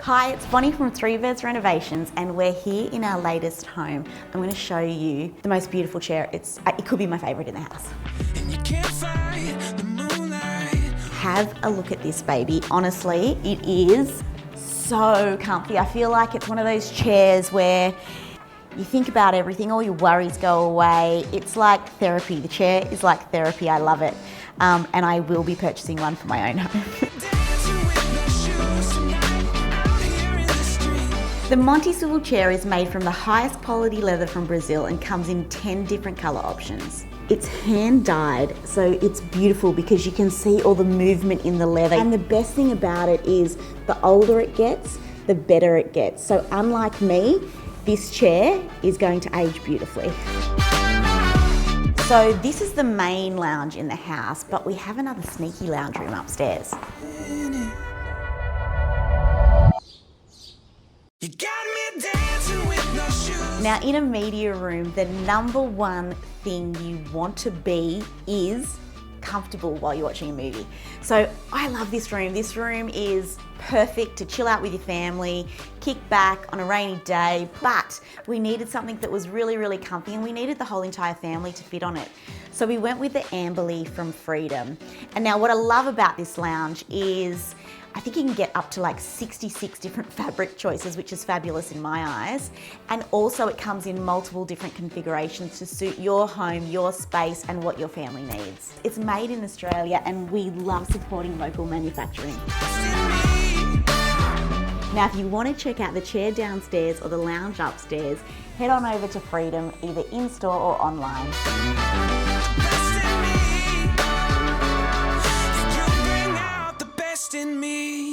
Hi, it's Bonnie from Renovations and we're here in our latest home. I'm going to show you the most beautiful chair. It could be my favourite in the house. And you can't fight the moonlight. Have a look at this baby. Honestly, it is so comfy. I feel like it's one of those chairs where you think about everything, all your worries go away. It's like therapy. The chair is like therapy. I love it. And I will be purchasing one for my own home. The Monty swivel chair is made from the highest quality leather from Brazil and comes in 10 different colour options. It's hand dyed, so it's beautiful because you can see all the movement in the leather. And the best thing about it is the older it gets, the better it gets. So unlike me, this chair is going to age beautifully. So this is the main lounge in the house, but we have another sneaky lounge room upstairs. You got me dancing with no shoes. Now in a media room, the number one thing you want to be is comfortable while you're watching a movie. So I love this room. This room is perfect to chill out with your family, kick back on a rainy day, but we needed something that was really, really comfy and we needed the whole entire family to fit on it. So we went with the Amberley from Freedom. And now what I love about this lounge is I think you can get up to like 66 different fabric choices, which is fabulous in my eyes. And also it comes in multiple different configurations to suit your home, your space, and what your family needs. It's made in Australia and we love supporting local manufacturing. Now, if you want to check out the chair downstairs or the lounge upstairs, head on over to Freedom, either in-store or online. In me.